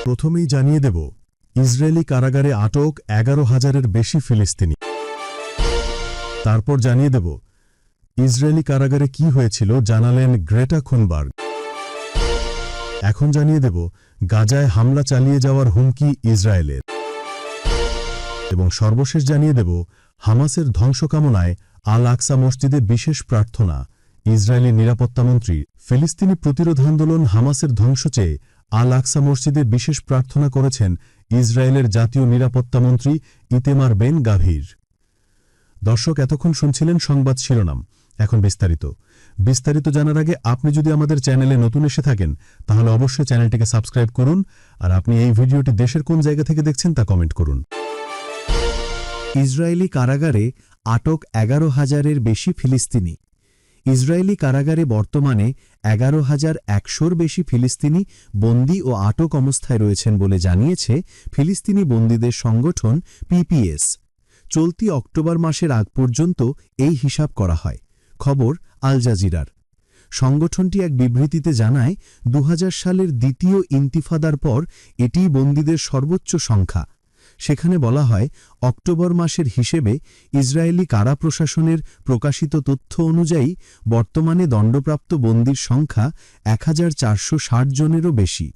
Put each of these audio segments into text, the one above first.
প্রথমেই জানিয়ে দেব, ইসরায়েলি কারাগারে আটক 11,000-এর বেশি ফিলিস্তিনি। তারপর জানিয়ে দেব, ইসরায়েলি কারাগারে কি হয়েছিল জানালেন গ্রেটা থুনবার্গ। এখন জানিয়ে দেব, গাজায় হামলা চালিয়ে যাওয়ার হুমকি ইসরায়েলের। এবং সর্বশেষ জানিয়ে দেব, হামাসের ধ্বংসকামনায় আল আকসা মসজিদে বিশেষ প্রার্থনা। ইসরায়েলি নিরাপত্তামন্ত্রী ফিলিস্তিনি প্রতিরোধ আন্দোলন হামাসের ধ্বংস চেয়ে আল আকসা মসজিদে বিশেষ প্রার্থনা করেছেন ইসরায়েলের জাতীয় নিরাপত্তামন্ত্রী ইতেমার বেন গাভির। দর্শক, এতক্ষণ শুনছিলেন সংবাদ শিরোনাম। এখন বিস্তারিত জানার আগে আপনি যদি আমাদের চ্যানেলে নতুন এসে থাকেন তাহলে অবশ্যই চ্যানেলটিকে সাবস্ক্রাইব করুন, আর আপনি এই ভিডিওটি দেশের কোন জায়গা থেকে দেখছেন তা কমেন্ট করুন। ইসরায়েলি কারাগারে আটক 11,000-এর বেশি ফিলিস্তিনি। ইসরায়েলি কারাগারে বর্তমানে 11,100-র বেশি ফিলিস্তিনি বন্দী ও আটক অবস্থায় রয়েছেন বলে জানিয়েছে ফিলিস্তিনি বন্দীদের সংগঠন পিপিএস। চলতি অক্টোবর মাসের আগ পর্যন্ত এই হিসাব করা হয়। খবর আল জাজিরার। সংগঠনটি এক বিবৃতিতে জানায়, 2000 সালের দ্বিতীয় ইন্তিফাদার পর এটিই বন্দীদের সর্বোচ্চ সংখ্যা। সেখানে বলা হয়, অক্টোবর মাসের হিসেবে ইসরায়েলি কারা প্রশাসনের প্রকাশিত তথ্য অনুযায়ী বর্তমানে দণ্ডপ্রাপ্ত বন্দীর সংখ্যা 1460 জনেরও বেশি।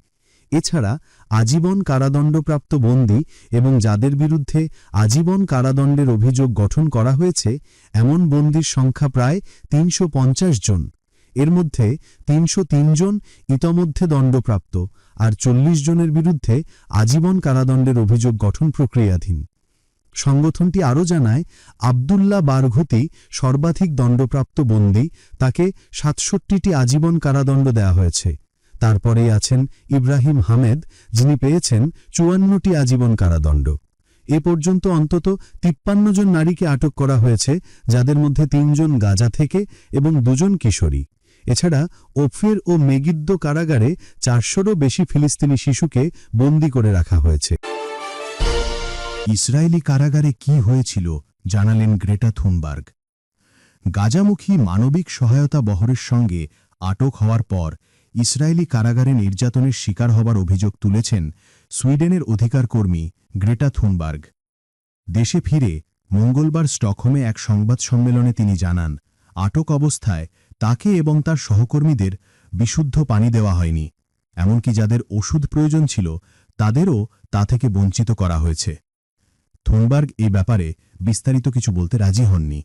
এছাড়া আজীবন কারাদণ্ডপ্রাপ্ত বন্দী এবং যাদের বিরুদ্ধে আজীবন কারাদণ্ডের অভিযোগ গঠন করা হয়েছে এমন বন্দীর সংখ্যা প্রায় 350 জন। এর মধ্যে 303 জন ইতোমধ্যে দণ্ডপ্রাপ্ত, আর 40 জনের বিরুদ্ধে আজীবন কারাদণ্ডের অভিযোগ গঠন প্রক্রিয়াধীন। সংগঠনটি আরও জানায়, আবদুল্লাহ বারঘতি সর্বাধিক দণ্ডপ্রাপ্ত বন্দী, তাকে 67টি আজীবন কারাদণ্ড দেয়া হয়েছে। তারপরেই আছেন ইব্রাহিম হামেদ, যিনি পেয়েছেন 54টি আজীবন কারাদণ্ড। এ পর্যন্ত অন্তত 53 জন নারীকে আটক করা হয়েছে, যাদের মধ্যে 3 জন গাজা থেকে এবং 2 জন কিশোরী। এছাড়া ওফির ও মেগিদ্দো কারাগারে 400-রও বেশি ফিলিস্তিনি শিশুকে বন্দী করে রাখা হয়েছে। ইসরায়েলি কারাগারে কি হয়েছিল জানালেন গ্রেটা থুনবার্গ। গাজামুখী মানবিক সহায়তা বহরের সঙ্গে আটক হওয়ার পর ইসরায়েলি কারাগারে নির্যাতনের শিকার হবার অভিযোগ তুলেছেন সুইডেনের অধিকার কর্মী গ্রেটা থুনবার্গ। দেশে ফিরে মঙ্গলবার স্টকহোমে এক সংবাদ সম্মেলনে তিনি জানান, আটক অবস্থায় তাকে এবং তার সহকর্মীদের বিশুদ্ধ পানি দেওয়া হয়নি, এমনকি যাদের ওষুধ প্রয়োজন ছিল তাদেরও তা থেকে বঞ্চিত করা হয়েছে। থুনবার্গ এই ব্যাপারে বিস্তারিত কিছু বলতে রাজি হননি।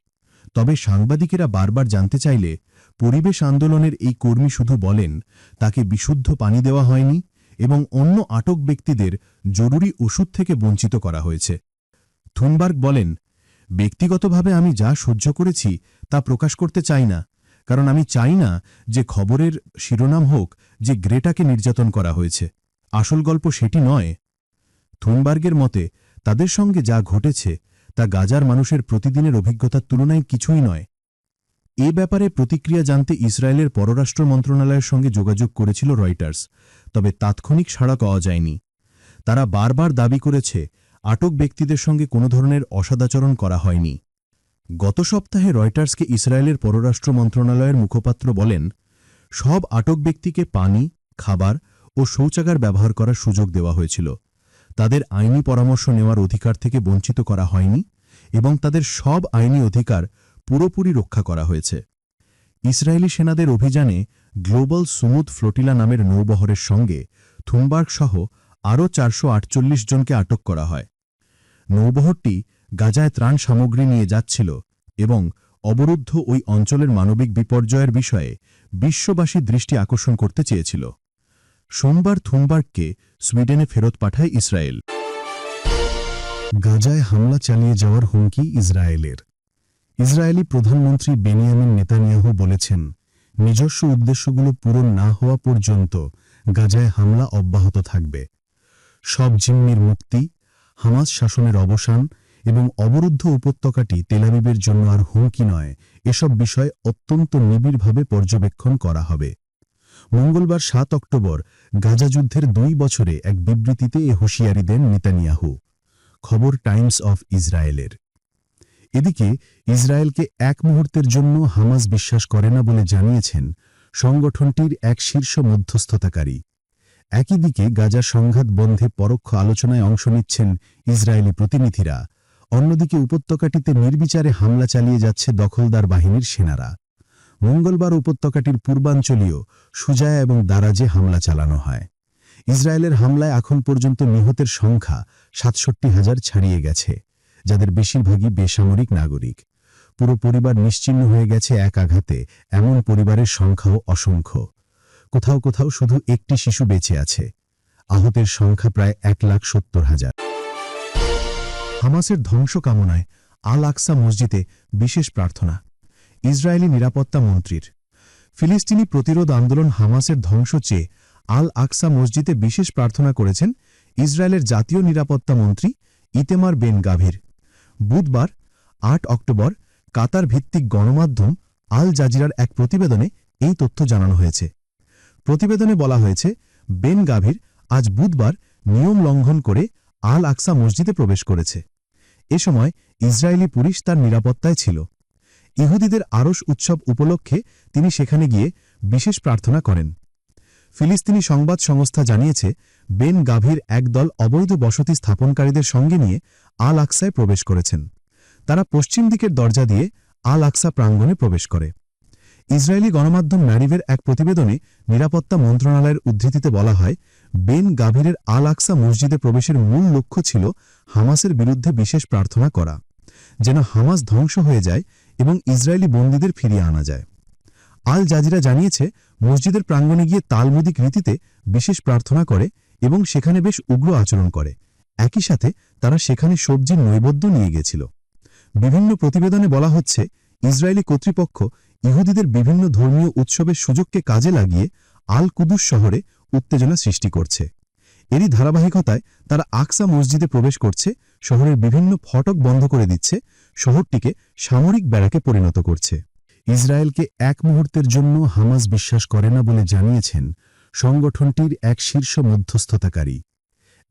তবে সাংবাদিকেরা বারবার জানতে চাইলে পরিবেশ আন্দোলনের এই কর্মী শুধু বলেন, তাকে বিশুদ্ধ পানি দেওয়া হয়নি এবং অন্য আটক ব্যক্তিদের জরুরি ওষুধ থেকে বঞ্চিত করা হয়েছে। থুনবার্গ বলেন, ব্যক্তিগতভাবে আমি যা সহ্য করেছি তা প্রকাশ করতে চাই না, কারণ আমি চাই না যে খবরের শিরোনাম হোক যে গ্রেটাকে নির্যাতন করা হয়েছে। আসল গল্প সেটি নয়। থুনবার্গের মতে তাদের সঙ্গে যা ঘটেছে তা গাজার মানুষের প্রতিদিনের অভিজ্ঞতার তুলনায় কিছুই নয়। এ ব্যাপারে প্রতিক্রিয়া জানতে ইসরায়েলের পররাষ্ট্র মন্ত্রণালয়ের সঙ্গে যোগাযোগ করেছিল রয়টার্স, তবে তাৎক্ষণিক সাড়া পাওয়া যায়নি। তারা বারবার দাবি করেছে আটক ব্যক্তিদের সঙ্গে কোনো ধরনের অসদাচরণ করা হয়নি। গত সপ্তাহে রয়টার্সকে ইসরায়েলের পররাষ্ট্র মন্ত্রণালয়ের মুখপাত্র বলেন, সব আটক ব্যক্তিকে পানি, খাবার ও শৌচাগার ব্যবহার করার সুযোগ দেওয়া হয়েছিল। তাদের আইনি পরামর্শ নেওয়ার অধিকার থেকে বঞ্চিত করা হয়নি এবং তাদের সব আইনি অধিকার পুরোপুরি রক্ষা করা হয়েছে। ইসরায়েলি সেনাদের অভিযানে গ্লোবাল সুমুদ ফ্লোটিলা নামের নৌবহরের সঙ্গে থুনবার্গ সহ আরও 448 জনকে আটক করা হয়। নৌবহরটি গাজায় ত্রাণ সামগ্রী নিয়ে যাচ্ছিল এবং অবরুদ্ধ ওই অঞ্চলের মানবিক বিপর্যয়ের বিষয়ে বিশ্ববাসীর দৃষ্টি আকর্ষণ করতে চেয়েছিল। সোমবার থুনবার্গকে সুইডেনে ফেরত পাঠায় ইসরায়েল। গাজায় হামলা চালিয়ে যাওয়ার হুমকি ইসরায়েলের। ইসরায়েলি প্রধানমন্ত্রী বেনিয়ামিন নেতানিয়াহু বলেছেন, নিজস্ব উদ্দেশ্যগুলো পূরণ না হওয়া পর্যন্ত গাজায় হামলা অব্যাহত থাকবে। সব জিম্মির মুক্তি, হামাস শাসনের অবসান এবং অবরুদ্ধ উপত্যকাটি তেলাবিবের জন্য আর হুমকি নয়, এসব বিষয় অত্যন্ত নিবিড়ভাবে পর্যবেক্ষণ করা হবে। মঙ্গলবার 7 অক্টোবর গাজা যুদ্ধের 2 বছরে এক বিবৃতিতে এ হুঁশিয়ারি দেন নেতানিয়াহু। খবর টাইমস অফ ইসরায়েলের। এদিকে ইসরায়েলকে এক মুহূর্তের জন্য হামাস বিশ্বাস করে না বলে জানিয়েছেন সংগঠনটির এক শীর্ষ মধ্যস্থতাকারী। একই দিকে গাজার সংঘাত বন্ধে পরোক্ষ আলোচনায় অংশ নিচ্ছেন ইসরায়েলি প্রতিনিধিরা, অন্যদিকে উপত্যকাটিতে নির্বিচারে হামলা চালিয়ে যাচ্ছে দখলদার বাহিনীর সেনারা। মঙ্গলবার উপত্যকাটির পূর্বাঞ্চলীয় সুজায়া এবং দারাজে হামলা চালানো হয়। ইসরায়েলের হামলায় এখন পর্যন্ত নিহতের সংখ্যা ৬৭,০০০ ছাড়িয়ে গেছে, যাদের বেশিরভাগই বেসামরিক নাগরিক। পুরো পরিবার নিশ্চিহ্ন হয়ে গেছে এক আঘাতে, এমন পরিবারের সংখ্যাও অসংখ্য। কোথাও কোথাও শুধু একটি শিশু বেঁচে আছে। আহতের সংখ্যা প্রায় ১,৭০,০০০। হামাসের ধ্বংস কামনায় আল আকসা মসজিদে বিশেষ প্রার্থনা। ইসরায়েলি নিরাপত্তা মন্ত্রীর ফিলিস্তিনি প্রতিরোধ আন্দোলন হামাসের ধ্বংস চেয়ে আল আকসা মসজিদে বিশেষ প্রার্থনা করেছেন ইসরায়েলের জাতীয় নিরাপত্তা মন্ত্রী ইতেমার বেন গাভির। বুধবার ৮ অক্টোবর কাতার ভিত্তিক গণমাধ্যম আল জাজিরার এক প্রতিবেদনে এই তথ্য জানানো হয়েছে। প্রতিবেদনে বলা হয়েছে, বেন গাভির আজ বুধবার নিয়ম লঙ্ঘন করে আল আকসা মসজিদে প্রবেশ করেছে। এ সময় ইসরায়েলি পুলিশ তার নিরাপত্তায় ছিল। ইহুদিদের আরশ উৎসব উপলক্ষে তিনি সেখানে গিয়ে বিশেষ প্রার্থনা করেন। ফিলিস্তিনি সংবাদ সংস্থা জানিয়েছে, বেন গাভির একদল অবৈধ বসতি স্থাপনকারীদের সঙ্গে নিয়ে আল আকসায় প্রবেশ করেছেন। তারা পশ্চিম দিকের দরজা দিয়ে আল আকসা প্রাঙ্গণে প্রবেশ করে। ইসরায়েলি গণমাধ্যম ম্যারিভের এক প্রতিবেদনে নিরাপত্তা মন্ত্রণালয়ের উদ্ধৃতিতে বলা হয়, বেন গাভিরের আল আকসা মসজিদে প্রবেশের মূল লক্ষ্য ছিল হামাসের বিরুদ্ধে বিশেষ প্রার্থনা করা, যেন হামাস ধ্বংস হয়ে যায় এবং ইসরায়েলি বন্দীদের ফিরিয়ে আনা যায়। আল জাজিরা জানিয়েছে, মসজিদের প্রাঙ্গণে গিয়ে তালমুদিক রীতিতে বিশেষ প্রার্থনা করে এবং সেখানে বেশ উগ্র আচরণ করে। একই সাথে তারা সেখানে সবজির নৈবেদ্য নিয়ে গেছিল। বিভিন্ন প্রতিবেদনে বলা হচ্ছে, ইসরায়েলি কর্তৃপক্ষ ইহুদিদের বিভিন্ন ধর্মীয় উৎসবের সুযোগকে কাজে লাগিয়ে আল কুদুস শহরে উত্তেজনা সৃষ্টি করছে। এরই ধারাবাহিকতায় তারা আকসা মসজিদে প্রবেশ করছে, শহরের বিভিন্ন ফটক বন্ধ করে দিচ্ছে, শহরটিকে সামরিক ব্যারাকে পরিণত করছে। ইসরায়েলকে এক মুহূর্তের জন্য হামাস বিশ্বাস করে না বলে জানিয়েছেন সংগঠনটির এক শীর্ষ মধ্যস্থতাকারী।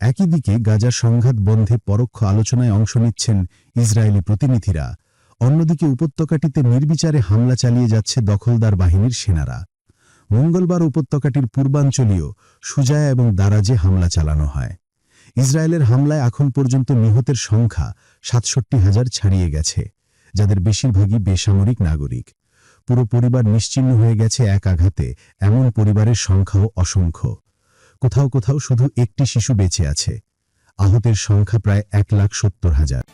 একই দিকে গাজার সংঘাত বন্ধে পরোক্ষ আলোচনায় অংশ নিচ্ছেন ইসরায়েলি প্রতিনিধিরা, অন্যদিকে উপত্যকাটিতে নির্বিচারে হামলা চালিয়ে যাচ্ছে দখলদার বাহিনীর সেনারা। মঙ্গলবার উপত্যকাটির পূর্বাঞ্চলীয় সুজায়া এবং দারাজে হামলা চালানো হয়। ইসরায়েলের হামলায় এখন পর্যন্ত নিহতের সংখ্যা ৬৭,০০০ ছাড়িয়ে গেছে, যাদের বেশিরভাগই বেসামরিক নাগরিক। পুরো পরিবার নিশ্চিহ্ন হয়ে গেছে এক আঘাতে, এমন পরিবারের সংখ্যাও অসংখ্য। কোথাও কোথাও শুধু একটি শিশু বেঁচে আছে। আহতের সংখ্যা প্রায় ১,৭০,০০০।